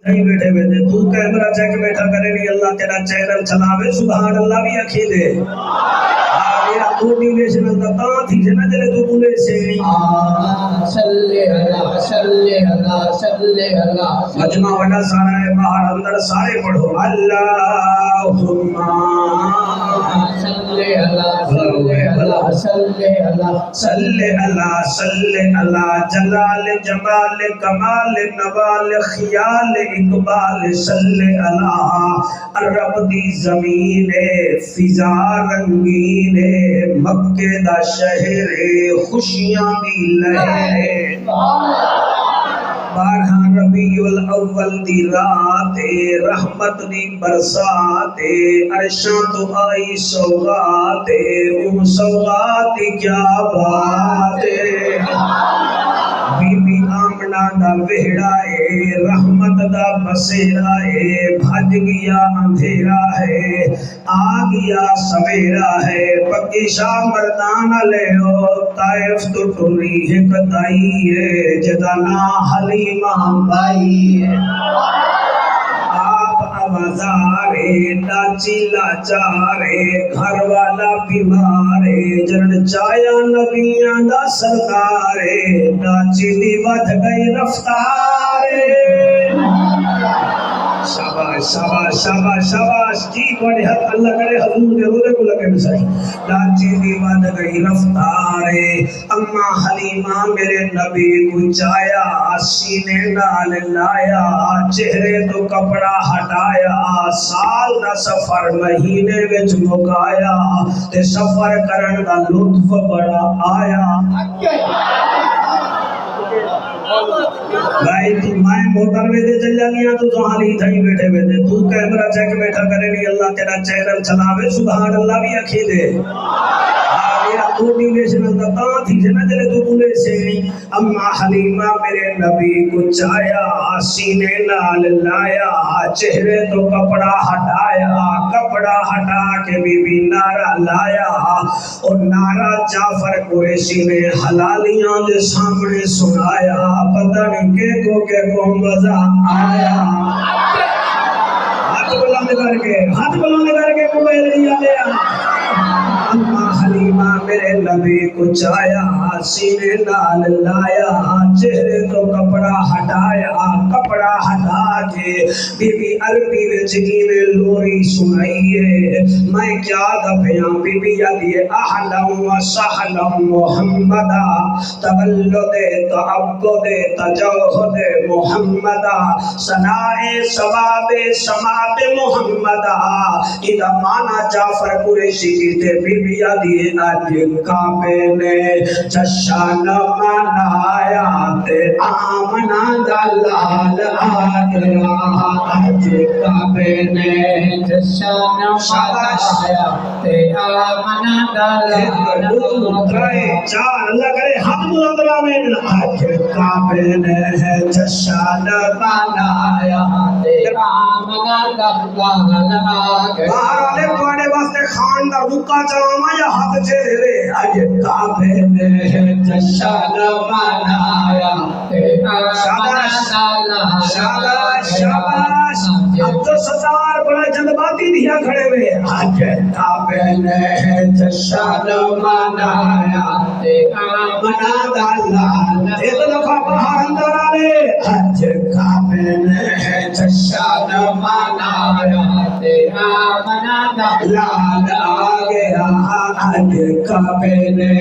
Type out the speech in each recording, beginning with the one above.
نہیں بیٹھے بیٹھے تو کیمرہ چیک بیٹھا کرے نہیں اللہ تیرا چینل چلاوے سبحان اللہ بھی اکھی دے میرا موٹیویشنل دا تاں تھی جنا جلے تو بولے سے صلی اللہ مجمع وڈا سارا ہے باہر اندر سارے پڑھو اللہم صلی اللہ جلال جمال کمال نوال خیال اقبال صلی اللہ عرب دی زمین فضا رنگین مکہ دا شہر خوشیاں دی لہر بارہ ربیع الاول دی رات رحمت دی برسات عرشاں تو آئی سوغات سوغات کیا بات بی بی آمنہ دا وہڑا ہے رحمت دا بسیرا ہے بھج گیا اندھیرا ہے آ گیا سویرا ہے پکی شاہ مردان لے ہو طائف تو ٹوری ہے قطعی ہے جدنا حلیمہ بائی ہے آوازارے ڈاچی لاچارے گھر والا بیمارے جن چایا نبیاں دا سردارے ڈاچی دی ودھ گئی رفتارے شاباش شاباش شاباش شاباش جی کوڑے حق اللہ کرے حضور دے روزے کو لگے مسائی ڈاچی دی ودھ گئی رفتارے اما حلیمہ میرے نبی کو چایا سینے نال لایا چہرے تو کپڑا ہٹایا سال دا سفر مہینے وچ مکایا تے سفر کرن دا لطف بڑا آیا بھائی تو میں موٹر میں دے چل جانیا تو حالی تھائی بیٹھے بیٹھے تو کیمرہ چیک بیٹھا کرے نہیں اللہ تیرا چینل چلاوے سبحان اللہ بھی اکھی دے میرا موٹیویشنل دا تاں تھی جنا جلے تو بولے سے اما حلیمہ میرے نبی کو چایا سینے نال لایا چہرے تو کپڑا ہٹایا کپڑا ہٹا کے بی بی نعرہ لایا اور نعرہ جعفر قریشی نے حلالیاں دے سامنے سنایا پتہ نہیں کہ کو مزہ آیا ہاتھ بلند کر کے موبائل لیا لیا اما حلیمہ میرے نبی کو چایا سینے نال لایا چہرے تو کپڑا ہٹا کے بی بی عربی وچ میں لوری سنائیے میں کیا دبیاں بی بی یادیے احلم و سحلم محمدہ تولد تعبد تجوہد محمدہ ثنائے ثواب سماعت محمدہ اذا مانا جعفر قریشی کی تے بی بی یادیے آج کعبے نے جشن منایا تے آمنہ دلال آگیا آج کعبے نے جشن منایا تے آمنہ دلال آگیا چار اللہ کرے حق ملندرہ میں آج کعبے نے جشن منایا تے آمنہ دلال آگیا بہرالے پڑے واسطے خان دا رکا جاما یا حق چہرے آج کعبے نے جشن منایا شاباش شاباش شاباش عبدالستار بڑا جذباتی دیا کھڑے ہوئے آج کعبے نے جشن منایا آمنہ دلال ایک دفعہ باہر اندر آلے آج کعبے نے جشن منایا آمنہ دلال آگیا آج کعبے نے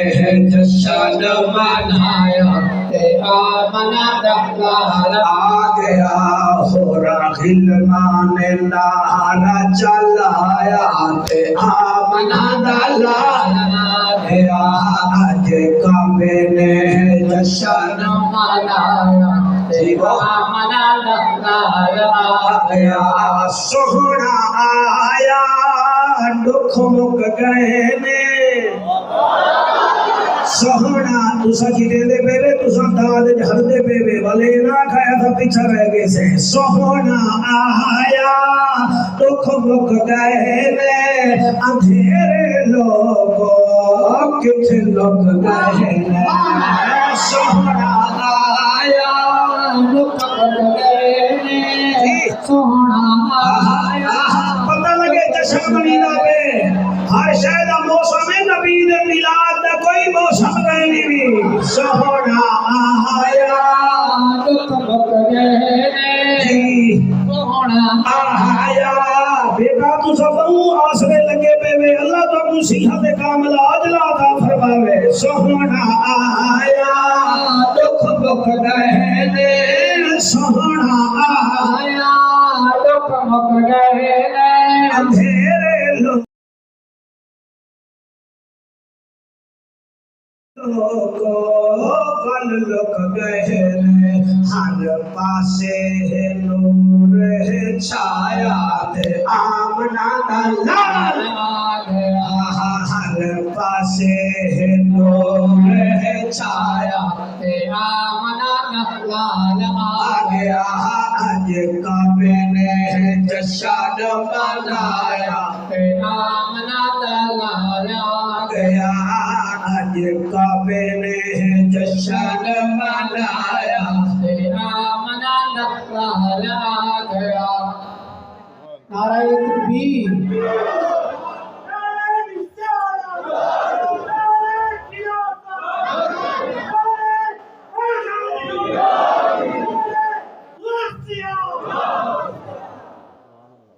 جشن منایا آمنہ دلال آگیا ہو غلمان نعرہ چلایا آمنہ دلال آگیا آج کعبے نے جشن منایا آمنہ دلال آگیا سونا آیا دکھ مک گئے نے سونا تسا کی دے دے بے تسا داد جھر دے بے والے نہ کھایا تھا پیچھا رہ گئے سے سونا آیا دکھ مک گئے نے اندھیرے لوگوں کتھے لک گئے نے سونا آیا دکھ مک گئے نے سونا آیا پتہ لگے جشن منینا میں ہر شے دا موسم ہے، نبی دے میلاد دا کوئی موسم نہیں بھی سونا آیا دکھ مک گئے جی سونا آیا بیٹا تو سب آسرے لگے پہ وے اللہ تو کو صحت کامل عاجلہ عطا فرماوے سونا آیا دکھ مک گئے سونا آیا دکھ مک گئے اندھیرے لوگوں پل لک گئے ہر پاسے نور چھایا تے آمنا دا لال ہر پاسے نور چھایا گیا اج کعبے نے جشن منایا گیا اج کعبے نے جشن منایا نعرہ تکبیر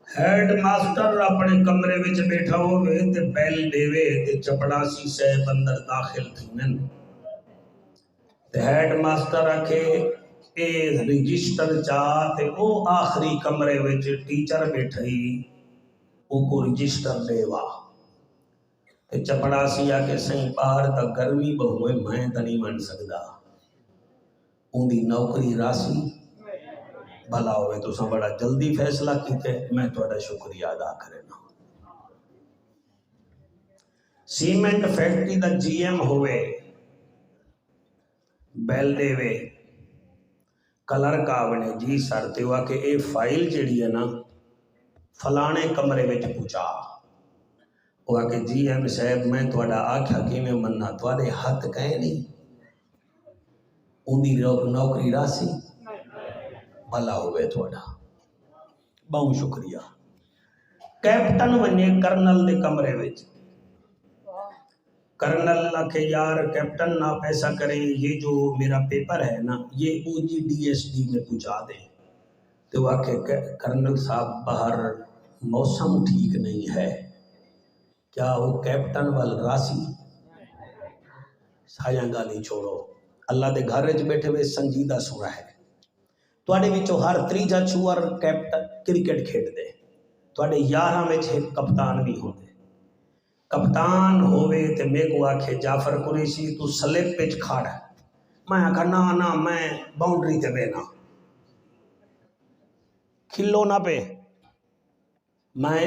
ہیڈ ماسٹر اپنے کمرے وچ بیٹھا ہوئے تے بیل دیوے تے چپڑاسی صاحب اندر داخل تھینن تے ہیڈ ماسٹر آکھے اے رجسٹر چاہ تے او آخری کمرے وچ ٹیچر بیٹھائی او کو رجسٹر دیوا تے چپڑاسی آکے سہیں پار تا گرمی بہوئے میں تا نہیں من سکدا ان دی نوکری راسی بھلا ہوئے تو سن بڑا جلدی فیصلہ کیتے میں توڑا شکریہ ادا کرنا سیمنٹ فیکٹری دا جی ایم ہوئے بیل دے وے کلر کا بنے جی سر تے ہوا کہ اے فائل جڑی ہے نا فلانے کمرے وچ پہنچا ہوا کہ جی ایم صاحب میں توڑا آکھا کی میں مننا توڑے ہاتھ کہیں نہیں ان دی نوکری راسی بھلا ہوئے تھوڑا بہت شکریہ کیپٹن ونجے کرنل دے کمرے وچ کرنل کہ یار کیپٹن نہ پیسہ کریں یہ جو میرا پیپر ہے نا یہ او جی ڈی ایس ڈی میں پہنچا دیں تو وہ کہ کرنل صاحب باہر موسم ٹھیک نہیں ہے کیا وہ کیپٹن وال راسی سایاں گالی چھوڑو اللہ دے گھر وچ بیٹھے ہوئے سنجیدہ سورہ ہے تواڈے وچوں ہر تریجا چوہر کیپٹن کرکٹ کھیڈ دے تواڈے 11 وچ ایک کپتان بھی ہوندے کپتان ہوئے تے میں کو آکھے جعفر قریشی تو سلپ پچ کھاڑ میں آکھا نا میں باؤنڈری تے بینا کھلو نہ پہ میں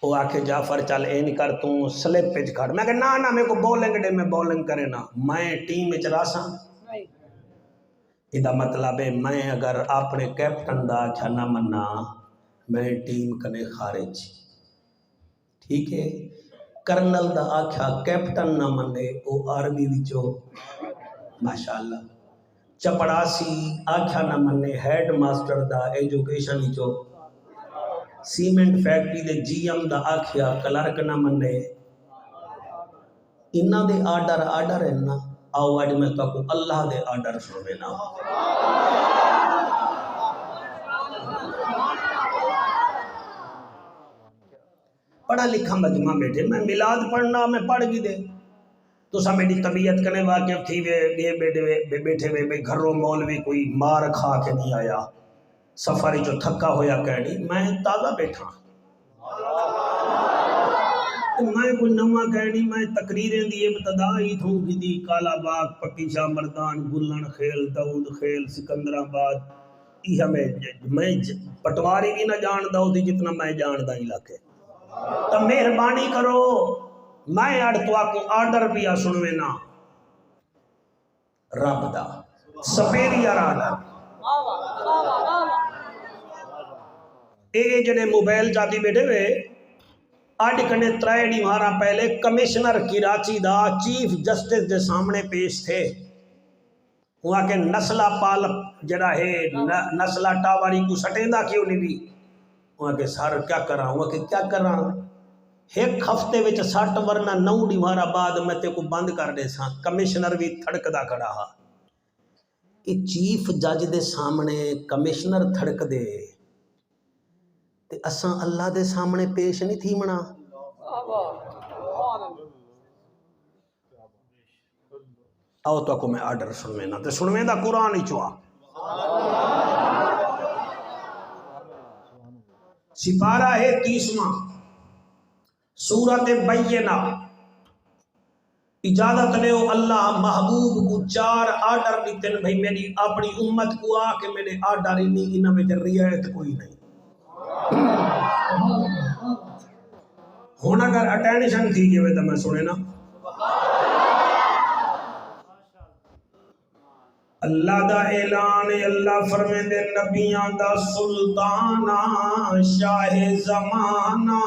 وہ آکھے جعفر چل اے نہیں کر تو سلپ پچ کھاڑ میں کہا نا میں کو بولنگ دے میں بولنگ کرے نا میں ٹیم وچ راساں ادا مطلب ہے میں اگر اپنے کیپٹن دا آکھا نہ مننا میں ٹیم کنے خارج ٹھیک ہے کرنل دا آکھا کیپٹن نہ منے او آرمی وچو ماشاءاللہ چپڑاسی آکھا نہ منے ہیڈ ماسٹر دا ایجوکیشن وچو سیمنٹ فیکٹری دے جی ایم دا آکھیا کلرک نہ منے انہاں دے آرڈر ہیں نا آؤ آج میں تو کو اللہ دے آرڈر سنے نا پڑھا لکھا مجمع بیٹھے میں میلاد پڑھنا میں پڑھ گی دے تو سا میری طبیعت کنے واقف تھی وے بیٹھے وے گھروں مولوی کوئی مار کھا کے نہیں آیا سفری جو تھکا ہویا کہنی میں تازہ بیٹھا میں کوئی نواں کہنی میں تقریریں دی ابتدائی تھوں کی دی کالا باغ پکی شاہ مردان گلن خیل داؤد خیل سکندر آباد یہ میں پٹواری بھی نہ جان داؤ دی جتنا میں جان دا علاقے تو مہربانی کرو میں اڑتوا کو آرڈر پیا سنوے نا رب دا سپیریئر آرڈر اے جنے موبائل چاہتی بیٹھے ہوئے آج کنے ترائیڈی مارا پہلے کمیشنر کراچی دا چیف جسٹس دے سامنے پیش تھے وہاں کے نسلہ پالک جڑا ہے نسلہ ٹاواری کو سٹیندہ کیوں نہیں بھی وہاں کے سر کیا کراں وہاں کے کیا کراں ایک ہفتے وچ 60 ورنہ 9 ڈیوارا بعد میں تے کو بند کر دے ساں کمشنر بھی تھڑکدا کھڑا ہا یہ چیف جج دے سامنے کمشنر تھڑک دے تے اساں اللہ دے سامنے پیش نہیں تھی منا آؤ تو کو میں آرڈر سنویں نا تے سنویں دا قرآن ہی چوا سپارہ ہے 30واں سورۃ بینہ اجازت لے اللہ محبوب کو 4 آرڈر دیتے بھئی میری اپنی امت کو آ کے میرے آرڈر ہی نہیں انہاں میں رعایت کوئی نہیں ہون اگر اٹینشن تھی جوے تو میں سنے نا اللہ دا اعلان اللہ فرمے دے نبیاں دا سلطانہ شاہ زمانہ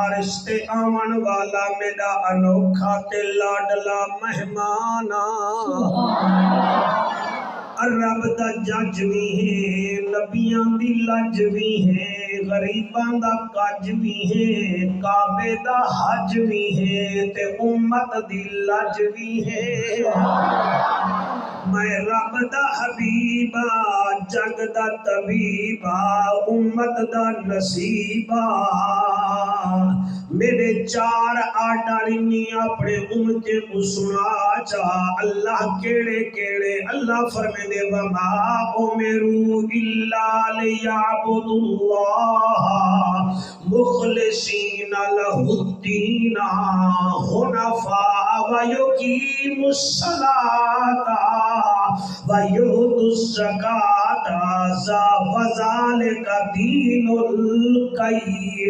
عرش تے آمن والا میرا انوکھا تے لاڈلا مہمانہ رب دا جج بھی ہے نبیاں دی لج بھی ہے غریباں دا کج بھی ہے کعبے دا حج بھی ہے تے امت دی لج بھی ہے میں رب دا حبیبا جگ دا طبیبا امت دا نصیبا میرے 4 آرڈر اپنے امت کو سنا چاہ اللہ کیڑے کیڑے اللہ فرمے دے وما امروا الا لیعبدوا اللہ مخلصین لہ الدین حنفاء ویقیموا الصلاۃ وَيُؤْتُوا الزَّكَاةَ وَذَلِكَ دِينُ الْقَيِّمَةِ